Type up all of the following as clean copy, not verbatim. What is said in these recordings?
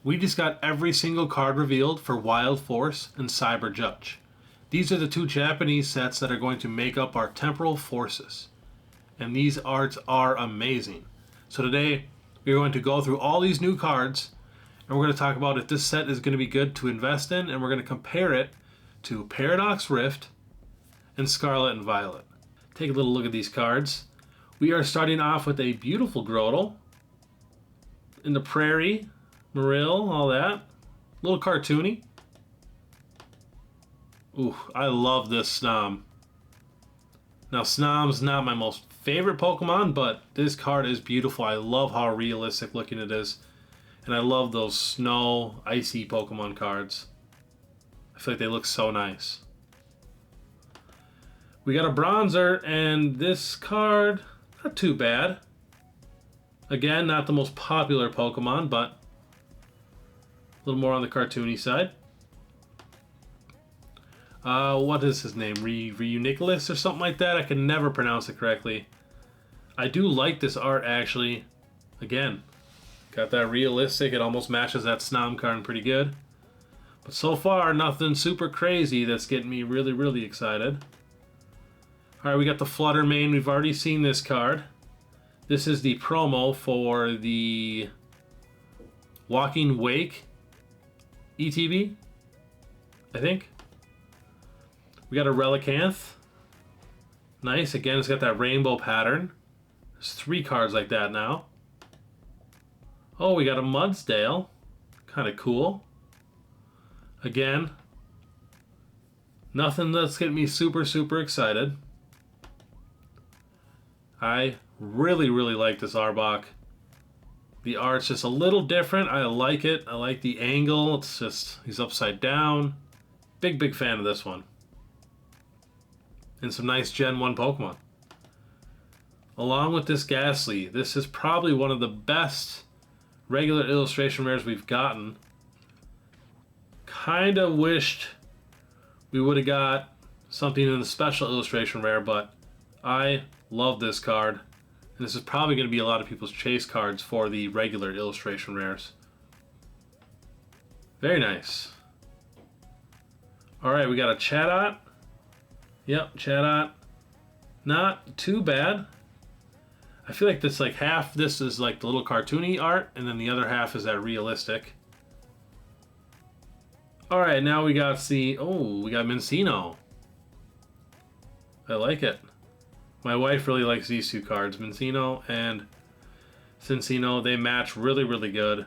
We just got every single card revealed for Wild Force and Cyber Judge. These are the two Japanese sets that are going to make up our Temporal Forces. And these arts are amazing. So today, we're going to go through all these new cards, and we're going to talk about if this set is going to be good to invest in, and we're going to compare it to Paradox Rift and Scarlet and Violet. Take a little look at these cards. We are starting off with a beautiful Grotle in the prairie, Marill, all that. A little cartoony. Ooh, I love this Snom. Now, Snom's not my most favorite Pokemon, but this card is beautiful. I love how realistic looking it is. And I love those snow, icy Pokemon cards. I feel like they look so nice. We got a Bronzer, and this card, not too bad. Again, not the most popular Pokemon, but a little more on the cartoony side. What is his name? Reuniculus or something like that? I can never pronounce it correctly. I do like this art, actually. Again, got that realistic. It almost matches that Snom card pretty good. But so far, nothing super crazy that's getting me really, really excited. Alright, we got the Flutter Mane. We've already seen this card. This is the promo for the Walking Wake ETB, I think. We got a Relicanth. Nice. Again, it's got that rainbow pattern. There's 3 cards like that now. Oh, we got a Mudsdale. Kind of cool. Again, nothing that's getting me super, super excited. I really, really like this Arbok. The art's just a little different. I like it. I like the angle. It's just, he's upside down. Big, big fan of this one. And some nice Gen 1 Pokemon. Along with this Ghastly, this is probably one of the best regular illustration rares we've gotten. Kinda wished we would have got something in the special illustration rare, but I love this card. And this is probably going to be a lot of people's chase cards for the regular illustration rares. Very nice. Alright, we got a Chatot. Yep, Chatot. Not too bad. I feel like this, like half this is like the little cartoony art, and then the other half is that realistic. Alright, now we got we got Minccino. I like it. My wife really likes these 2 cards, Minccino and Cinccino. They match really, really good.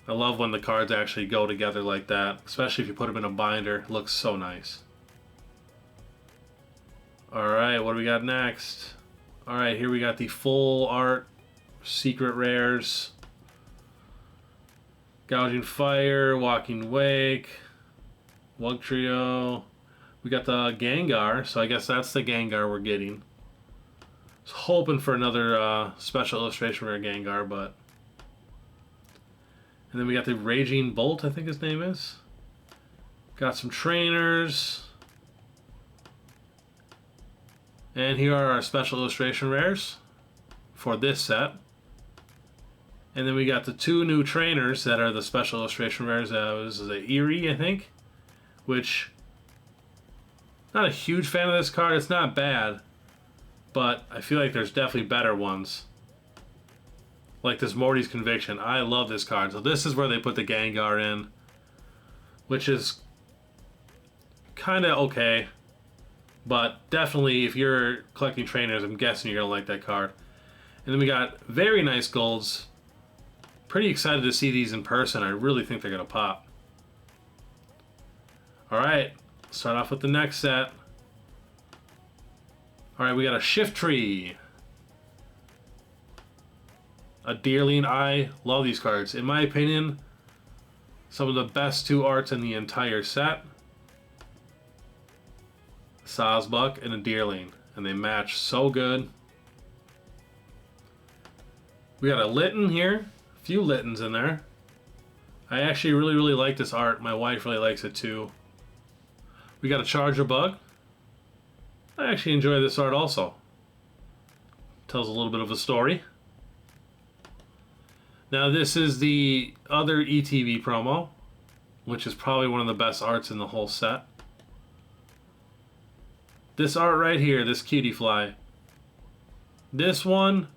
I love when the cards actually go together like that, especially if you put them in a binder. It looks so nice. Alright, what do we got next? Alright, here we got the full art secret rares. Gouging Fire, Walking Wake, Wugtrio. We got the Gengar, so I guess that's the Gengar we're getting. I was hoping for another special illustration rare Gengar, but... And then we got the Raging Bolt, I think his name is. Got some trainers. And here are our special illustration rares for this set. And then we got the 2 new trainers that are the special illustration rares. This is a Eerie, I think, which... Not a huge fan of this card. It's not bad, but I feel like there's definitely better ones. Like this Morty's Conviction. I love this card. So this is where they put the Gengar in, which is kind of okay. But definitely, if you're collecting trainers, I'm guessing you're going to like that card. And then we got very nice golds. Pretty excited to see these in person. I really think they're going to pop. Alright. Start off with the next set. Alright, we got a Shiftry. A Deerling. I love these cards. In my opinion, some of the best 2 arts in the entire set. Sawsbuck and a Deerling. And they match so good. We got a Litten here. A few Littens in there. I actually really, really like this art. My wife really likes it too. We got a Charger Bug. I actually enjoy this art also. Tells a little bit of a story. Now this is the other ETB promo, which is probably one of the best arts in the whole set. This art right here, this cutie fly. This one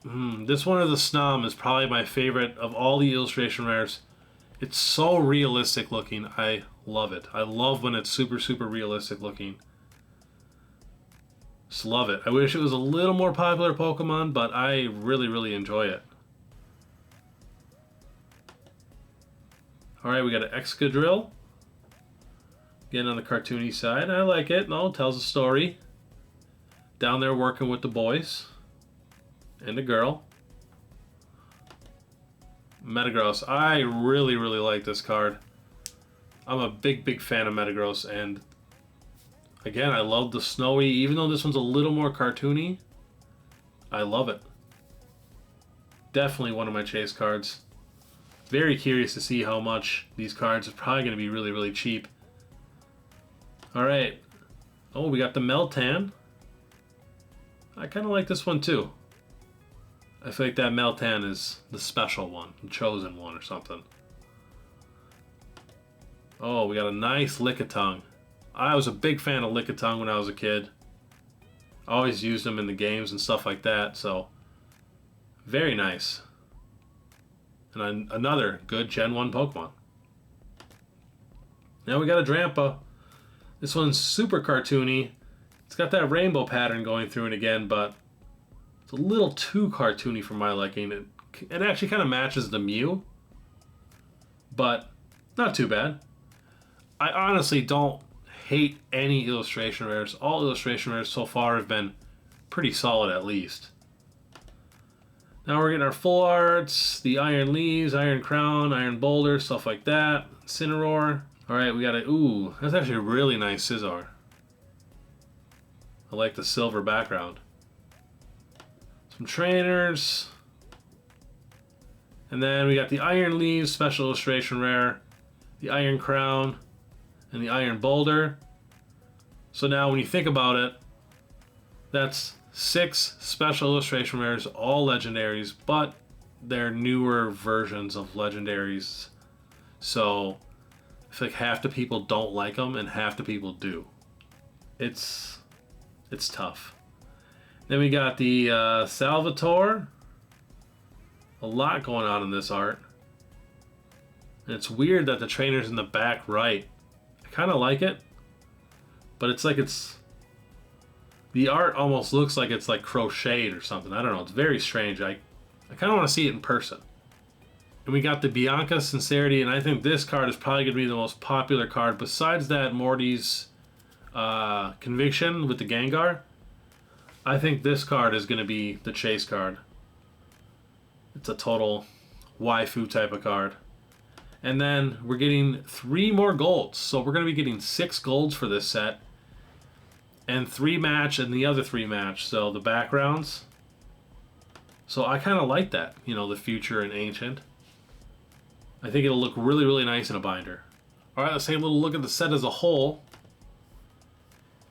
of the Snom is probably my favorite of all the illustration rares. It's so realistic looking. I love it. I love when it's super, super realistic looking. Just love it. I wish it was a little more popular Pokemon, but I really, really enjoy it. Alright, we got an Excadrill. Again, on the cartoony side. I like it. No, it tells a story. Down there working with the boys. And the girl. Metagross. I really, really like this card. I'm a big, big fan of Metagross. And again, I love the snowy. Even though this one's a little more cartoony, I love it. Definitely one of my chase cards. Very curious to see how much these cards are probably going to be really, really cheap. Alright. Oh, we got the Meltan. I kind of like this one too. I feel like that Meltan is the special one, the chosen one or something. Oh, we got a nice Lickitung. I was a big fan of Lickitung when I was a kid. I always used them in the games and stuff like that, so very nice. And another good Gen 1 Pokemon. Now we got a Drampa. This one's super cartoony. It's got that rainbow pattern going through it again, but it's a little too cartoony for my liking. It actually kind of matches the Mew, but not too bad. I honestly don't hate any illustration rares. All illustration rares so far have been pretty solid at least. Now we're getting our full arts, the Iron Leaves, Iron Crown, Iron Boulder, stuff like that. Incineroar. Alright, we got a... Ooh, that's actually a really nice Scizor. I like the silver background. Some trainers. And then we got the Iron Leaves, special illustration rare. The Iron Crown. And the Iron Boulder. So now when you think about it, that's 6 special illustration rares, all legendaries, but they're newer versions of legendaries. So I feel like half the people don't like them and half the people do. It's tough. Then we got the Salvatore. A lot going on in this art. And it's weird that the trainer's in the back right. I kind of like it, but it's like the art almost looks like it's like crocheted or something. I don't know. It's very strange. I kind of want to see it in person. And we got the Bianca Sincerity, and I think this card is probably going to be the most popular card besides that Morty's Conviction with the Gengar. I think this card is going to be the chase card. It's a total waifu type of card. And then we're getting 3 more golds. So we're going to be getting 6 golds for this set. And 3 match and the other 3 match. So the backgrounds. So I kind of like that. You know, the future and ancient. I think it'll look really, really nice in a binder. Alright, let's take a little look at the set as a whole.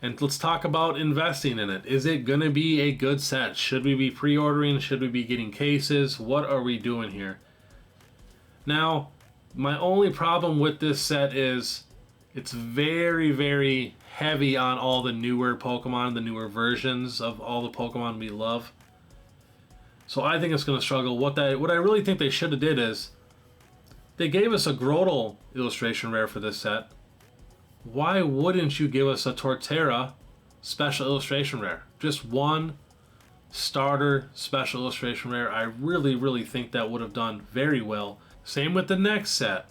And let's talk about investing in it. Is it going to be a good set? Should we be pre-ordering? Should we be getting cases? What are we doing here? Now, my only problem with this set is it's very, very heavy on all the newer Pokemon, the newer versions of all the Pokemon we love. So I think it's going to struggle. What I really think they should have did is they gave us a Grotle illustration rare for this set. Why wouldn't you give us a Torterra special illustration rare? Just one starter special illustration rare. I really, really think that would have done very well. Same with the next set.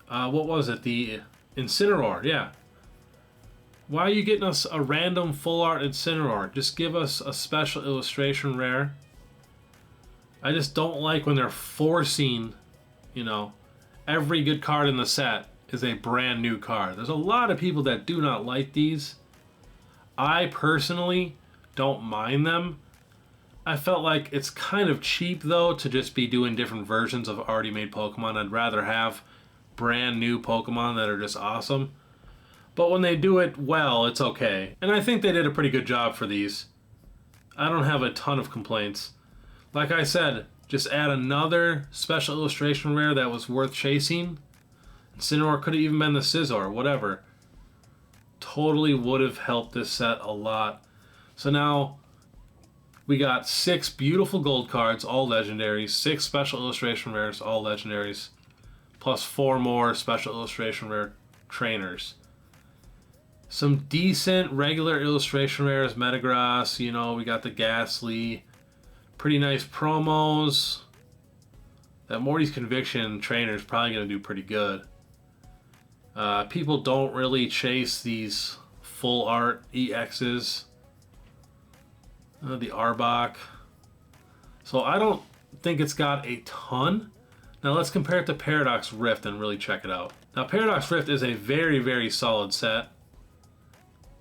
What was it? The Incineroar, yeah. Why are you getting us a random full art Incineroar? Just give us a special illustration rare. I just don't like when they're forcing, you know, every good card in the set is a brand new card. There's a lot of people that do not like these. I personally don't mind them. I felt like it's kind of cheap though to just be doing different versions of already made Pokemon. I'd rather have brand new Pokemon that are just awesome. But when they do it well, it's okay. And I think they did a pretty good job for these. I don't have a ton of complaints. Like I said, Just add another special illustration rare that was worth chasing. Incineroar could have even been the Scizor, whatever. Totally would have helped this set a lot. So now we got 6 beautiful gold cards, all legendaries, 6 special illustration rares, all legendaries, plus 4 more special illustration rare trainers. Some decent regular illustration rares, Metagross, you know, we got the Ghastly. Pretty nice promos. That Morty's Conviction trainer is probably going to do pretty good. People don't really chase these full art EXs. The Arbok. So I don't think it's got a ton. Now let's compare it to Paradox Rift and really check it out. Now Paradox Rift is a very, very solid set.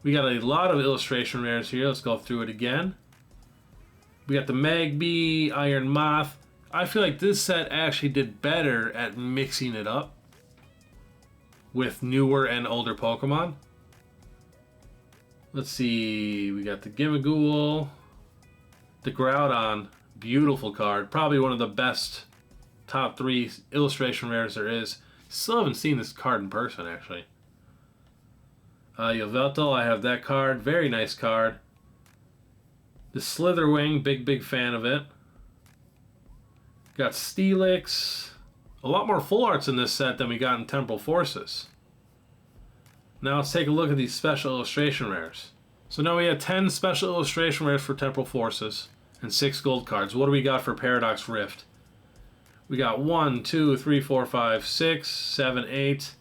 We got a lot of illustration rares here. Let's go through it again. We got the Magby, Iron Moth. I feel like this set actually did better at mixing it up with newer and older Pokemon. Let's see, we got the Gimmighoul, the Groudon, beautiful card. Probably one of the best top 3 illustration rares there is. Still haven't seen this card in person, actually. Yveltal, I have that card. Very nice card. The Slitherwing, big fan of it. Got Steelix. A lot more full arts in this set than we got in Temporal Forces. Now let's take a look at these special illustration rares. So now we have 10 special illustration rares for Temporal Forces and 6 gold cards. What do we got for Paradox Rift? We got 1, 2, 3, 4, 5, 6, 7, 8,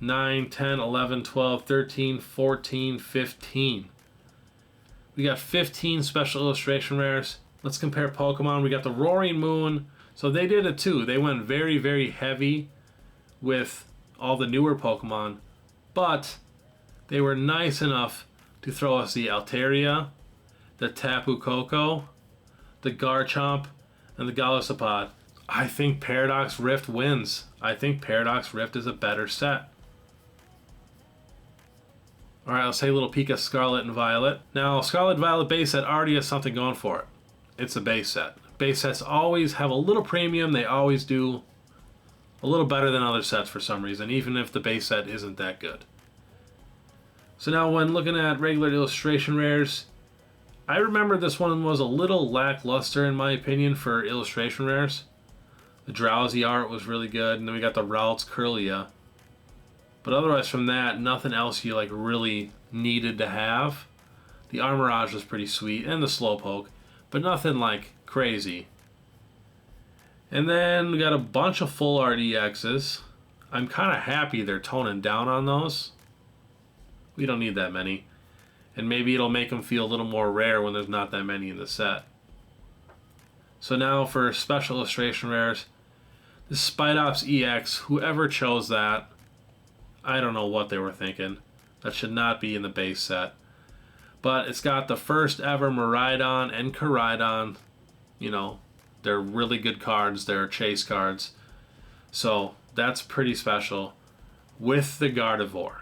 9, 10, 11, 12, 13, 14, 15. We got 15 special illustration rares. Let's compare Pokemon. We got the Roaring Moon. So they did it too. They went very, very heavy with all the newer Pokemon. But they were nice enough to throw us the Altaria, the Tapu Koko, the Garchomp, and the Golisopod. I think Paradox Rift wins. I think Paradox Rift is a better set. Alright, let's take a little peek at Scarlet and Violet. Now, Scarlet Violet base set already has something going for it. It's a base set. Base sets always have a little premium. They always do a little better than other sets for some reason, even if the base set isn't that good. So now when looking at regular illustration rares, I remember this one was a little lackluster in my opinion for illustration rares. The Drowsy art was really good, and then we got the Ralts Curlia. But otherwise from that, nothing else you like really needed to have. The Armorage was pretty sweet, and the Slowpoke, but nothing like crazy. And then we got a bunch of full art EXs. I'm kind of happy they're toning down on those. We don't need that many. And maybe it'll make them feel a little more rare when there's not that many in the set. So now for special illustration rares, the Spidops EX, whoever chose that, I don't know what they were thinking. That should not be in the base set. But it's got the first ever Miraidon and Koraidon. You know, they're really good cards. They're chase cards. So that's pretty special. With the Gardevoir.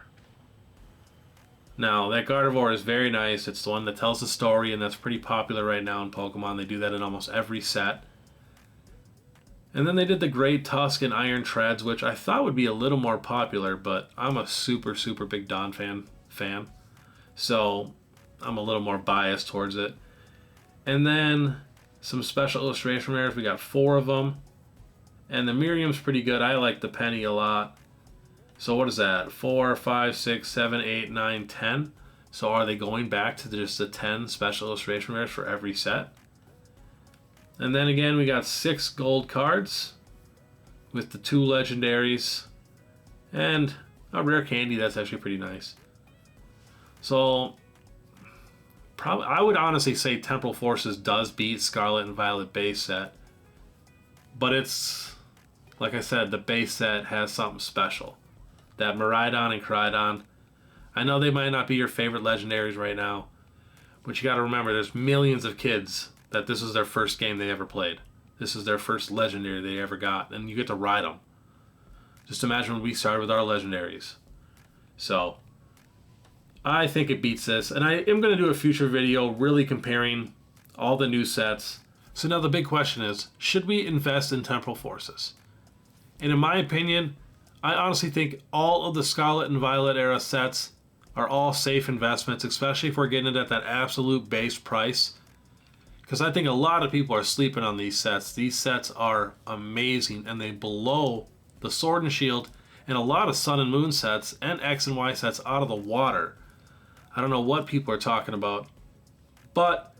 Now, that Gardevoir is very nice. It's the one that tells the story, and that's pretty popular right now in Pokemon. They do that in almost every set. And then they did the Great Tusk and Iron Treads, which I thought would be a little more popular, but I'm a super big Dawn fan. So I'm a little more biased towards it. And then some special illustration rares. We got 4 of them. And the Miriam's pretty good. I like the Penny a lot. So what is that? 4, 5, 6, 7, 8, 9, 10. So are they going back to just the 10 special illustration rares for every set? And then again, we got 6 gold cards with the 2 legendaries and a rare candy that's actually pretty nice. So probably, I would honestly say Temporal Forces does beat Scarlet and Violet base set. But it's, like I said, the base set has something special. That Miraidon and Koraidon, I know they might not be your favorite legendaries right now, but you got to remember there's millions of kids that this is their first game they ever played. This is their first legendary they ever got, and you get to ride them. Just imagine when we started with our legendaries. So I think it beats this, and I am going to do a future video really comparing all the new sets So now the big question is, should we invest in Temporal Forces? And in my opinion, I honestly think all of the Scarlet and Violet era sets are all safe investments, especially if we're getting it at that absolute base price. Because I think a lot of people are sleeping on these sets. These sets are amazing, and they blow the Sword and Shield and a lot of Sun and Moon sets and X and Y sets out of the water. I don't know what people are talking about. But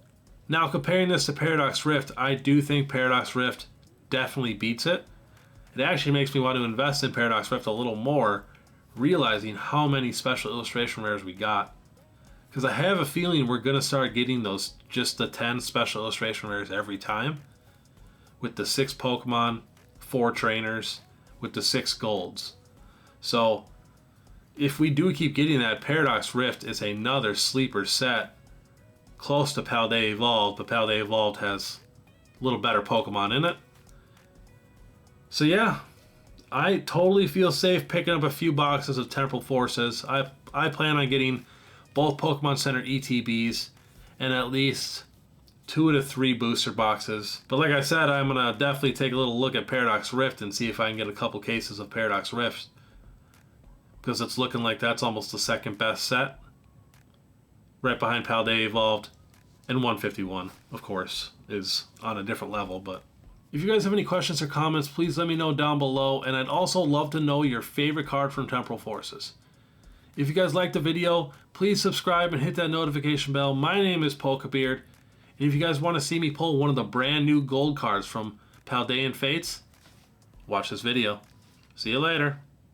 now comparing this to Paradox Rift, I do think Paradox Rift definitely beats it. It actually makes me want to invest in Paradox Rift a little more, realizing how many special illustration rares we got. Because I have a feeling we're going to start getting those, just the 10 special illustration rares every time. With the 6 Pokemon, 4 trainers, with the 6 golds. So, if we do keep getting that, Paradox Rift is another sleeper set. Close to Paldea Evolved, but Paldea Evolved has a little better Pokemon in it. So yeah, I totally feel safe picking up a few boxes of Temporal Forces. I plan on getting both Pokemon Center ETBs and at least 2 to 3 booster boxes. But like I said, I'm going to definitely take a little look at Paradox Rift and see if I can get a couple cases of Paradox Rift. Because it's looking like that's almost the second best set. Right behind Paldea Evolved. And 151, of course, is on a different level, but if you guys have any questions or comments, please let me know down below, and I'd also love to know your favorite card from Temporal Forces. If you guys liked the video, please subscribe and hit that notification bell. My name is Polkabeard, and if you guys want to see me pull one of the brand new gold cards from Paldean Fates, watch this video. See you later.